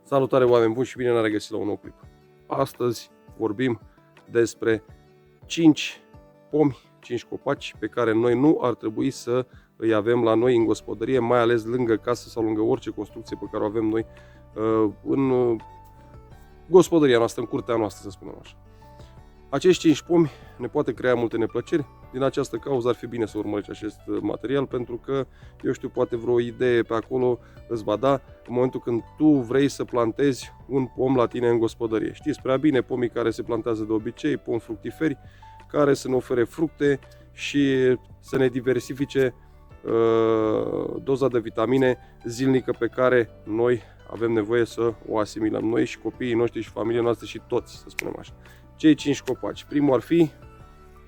Salutare oameni buni și bine ne-am regăsit la un nou clip. Astăzi vorbim despre 5 pomi, 5 copaci pe care noi nu ar trebui să îi avem la noi în gospodărie, mai ales lângă casă sau lângă orice construcție pe care o avem noi în gospodăria noastră, în curtea noastră, să spunem așa. Acești 5 pomi ne poate crea multe neplăceri. Din această cauză ar fi bine să urmărești acest material, pentru că, eu știu, poate vreo idee pe acolo îți va da în momentul când tu vrei să plantezi un pom la tine în gospodărie. Știți prea bine, pomii care se plantează de obicei, pomi fructiferi, care să ne ofere fructe și să ne diversifice doza de vitamine zilnică pe care noi avem nevoie să o asimilăm noi și copiii noștri și familia noastră și toți, să spunem așa. Cei 5 copaci. Primul ar fi,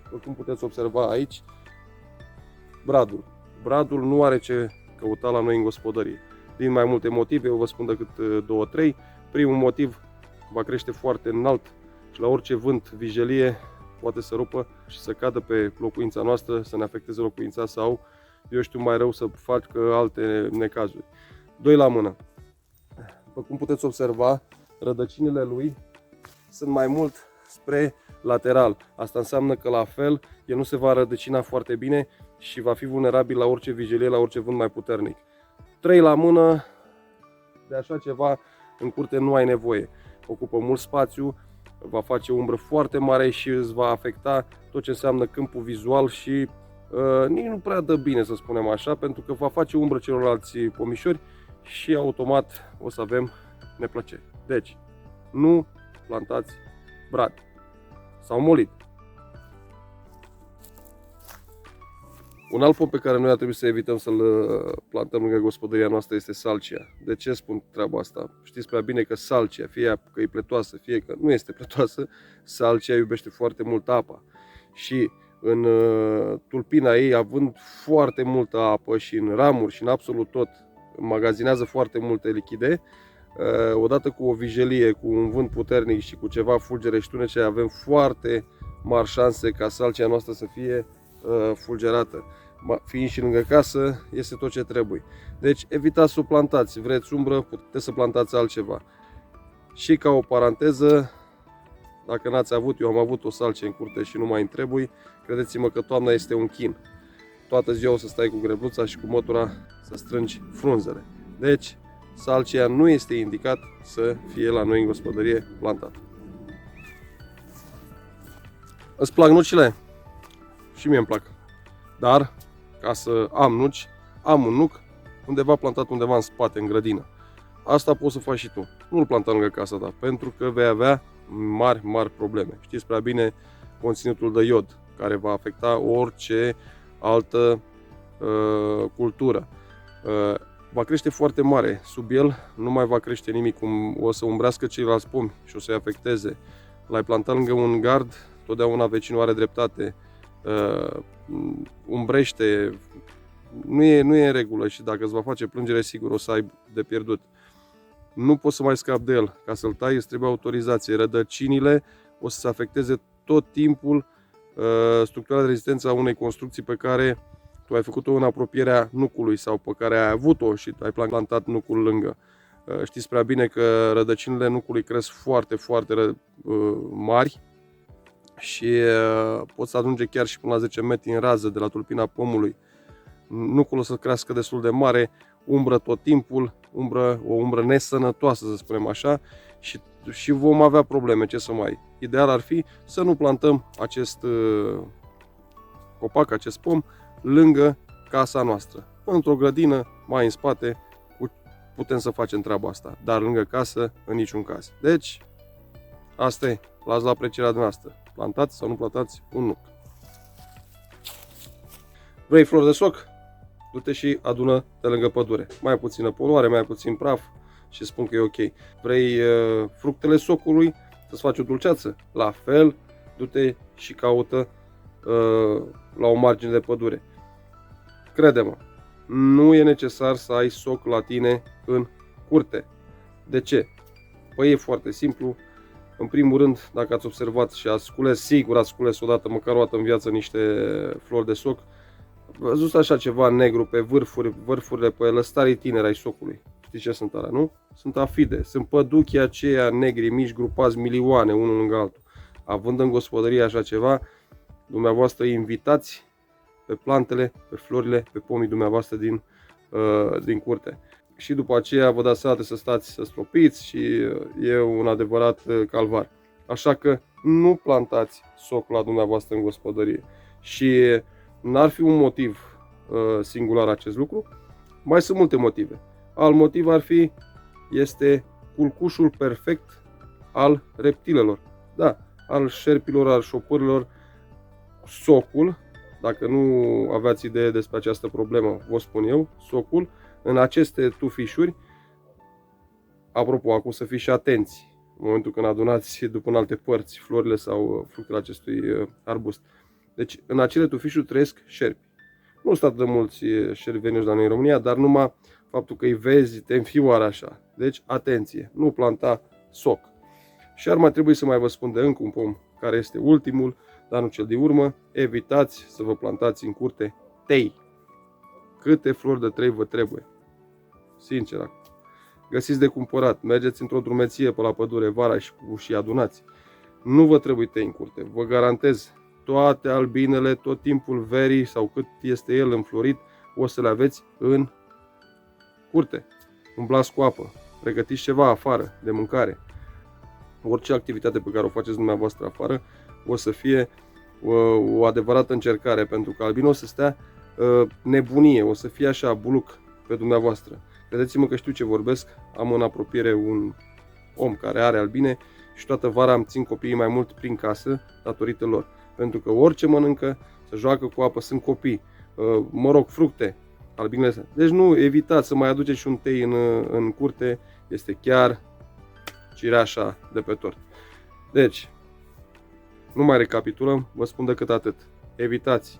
după cum puteți observa aici, bradul. Bradul nu are ce căuta la noi în gospodărie. Din mai multe motive, eu vă spun decât 2-3. Primul motiv, va crește foarte înalt și la orice vânt, vijelie, poate să rupă și să cadă pe locuința noastră, să ne afecteze locuința sau, eu știu, mai rău, să facă alte necazuri. 2 la mână. După cum puteți observa, rădăcinile lui sunt mai mult spre lateral. Asta înseamnă că la fel el nu se va rădăcina foarte bine și va fi vulnerabil la orice vijelie, la orice vânt mai puternic. 3 la mână, de așa ceva în curte nu ai nevoie. Ocupă mult spațiu, va face umbră foarte mare și îți va afecta tot ce înseamnă câmpul vizual și nici nu prea dă bine, să spunem așa, pentru că va face umbră celorlalți pomișori și automat o să avem neplăceri. Deci, nu plantați brad sau molit. Un alt pom pe care noi ar trebui să evităm să-l plantăm lângă gospodăria noastră este salcia. De ce spun treaba asta? Știți prea bine că salcia, fie că e pletoasă, fie că nu este pletoasă, salcia iubește foarte mult apa. Și în tulpina ei, având foarte multă apă și în ramuri și în absolut tot, magazinează foarte multe lichide. Odată cu o vijelie, cu un vânt puternic și cu ceva fulgere și tunece, avem foarte mari șanse ca salcia noastră să fie fulgerată. Fiind și lângă casă, este tot ce trebuie. Deci evitați să o plantați. Vreți umbră, puteți să plantați altceva. Și ca o paranteză, dacă n-ați avut, eu am avut o salcie în curte și nu mai îmi trebuie, credeți-mă că toamna este un chin. Toată ziua o să stai cu grebluța și cu mătura să strângi frunzele. Deci salcia nu este indicat să fie la noi în gospodărie plantată. Îți plac nucile? Și mie îmi plac. Dar, ca să am nuci, am un nuc undeva plantat undeva în spate, în grădină. Asta poți să faci și tu. Nu-l planta lângă casa ta, pentru că vei avea mari probleme. Știți prea bine conținutul de iod, care va afecta orice altă cultură. Va crește foarte mare. Sub el nu mai va crește nimic, o să umbrească ceilalți pomi și o să-i afecteze. L-ai plantat lângă un gard, totdeauna vecinul are dreptate. Umbrește, nu e în regulă și dacă îți va face plângere, sigur o să ai de pierdut. Nu poți să mai scapi de el. Ca să-l tai îți trebuie autorizație. Rădăcinile o să se afecteze tot timpul structura de rezistență a unei construcții pe care tu ai făcut-o în apropierea nucului sau pe care ai avut-o și ai plantat nucul lângă. Știți prea bine că rădăcinile nucului cresc foarte mari și pot să ajunge chiar și până la 10 metri în rază de la tulpina pomului. Nucul o să crească destul de mare, umbră tot timpul, o umbră nesănătoasă, să spunem așa, și vom avea probleme, ce să mai. Ideal ar fi să nu plantăm acest copac, acest pom, lângă casa noastră. Într-o grădină, mai în spate, putem să facem treaba asta, dar lângă casă, în niciun caz. Deci, asta e, las la aprecierea noastră. Plantați sau nu plantați un nuc. Vrei flori de soc? Du-te și adună de lângă pădure. Mai puțină poluare, mai puțin praf și spun că e ok. Vrei fructele socului? Să-ți faci o dulceață? La fel, du-te și caută la o margine de pădure. Crede-mă, nu e necesar să ai soc la tine în curte. De ce? Păi e foarte simplu. În primul rând, dacă ați observat și ați cules, sigur ați cules odată, măcar o dată în viață, niște flori de soc, văzut așa ceva negru pe vârfurile, pe lăstarii tineri ai socului. Știți ce sunt alea, nu? Sunt afide, sunt păduchii aceia negri, mici, grupați milioane, unul lângă altul. Având în gospodărie așa ceva, dumneavoastră invitați pe plantele, pe florile, pe pomii dumneavoastră din curte. Și după aceea vă dați seama să stați să stropiți și e un adevărat calvar. Așa că nu plantați socul la dumneavoastră în gospodărie. Și n-ar fi un motiv singular acest lucru. Mai sunt multe motive. Alt motiv ar fi, este culcușul perfect al reptilelor. Da, al șerpilor, al șopârilor. Socul, dacă nu aveați idee despre această problemă, vă spun eu, socul, în aceste tufișuri, apropo, acum să fiți și atenți în momentul când adunați după în alte părți florile sau fructele acestui arbust. Deci, în acele tufișuri trăiesc șerpi. Nu sunt atât de mulți șerpi veniți la noi în România, dar numai faptul că îi vezi te înfioară așa. Deci, atenție, nu planta soc. Și ar mai trebui să mai vă spun de încă un pom, care este ultimul, dar nu cel din urmă. Evitați să vă plantați în curte tei. Câte flori de tei vă trebuie? Sincer, găsiți de cumpărat, mergeți într-o drumeție pe la pădure vara și adunați. Nu vă trebuie tei în curte, vă garantez, toate albinele, tot timpul verii sau cât este el înflorit, o să le aveți în curte. Umblați cu apă, pregătiți ceva afară de mâncare. Orice activitate pe care o faceți dumneavoastră afară o să fie o adevărată încercare, pentru că albinul o să stea nebunie, o să fie așa buluc pe dumneavoastră. Credeți-mă că știu ce vorbesc, am în apropiere un om care are albine și toată vara îmi țin copiii mai mult prin casă datorită lor. Pentru că orice mănâncă, se joacă cu apă, sunt copii, mă rog, fructe, albinele astea. Deci nu evitați să mai aduceți și un tei în curte, este chiar cireașa de pe tort. Deci, nu mai recapitulăm, vă spun decât atât. Evitați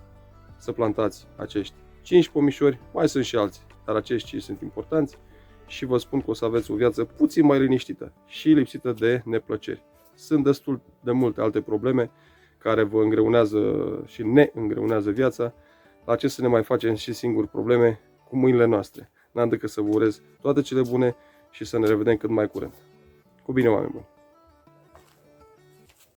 să plantați acești 5 pomișori, mai sunt și alții, dar acești 5 sunt importanți și vă spun că o să aveți o viață puțin mai liniștită și lipsită de neplăceri. Sunt destul de multe alte probleme care vă îngreunează și ne îngreunează viața. La ce să ne mai facem și singuri probleme cu mâinile noastre? N-am decât să vă urez toate cele bune și să ne revedem cât mai curând. Cu bine, oameni buni!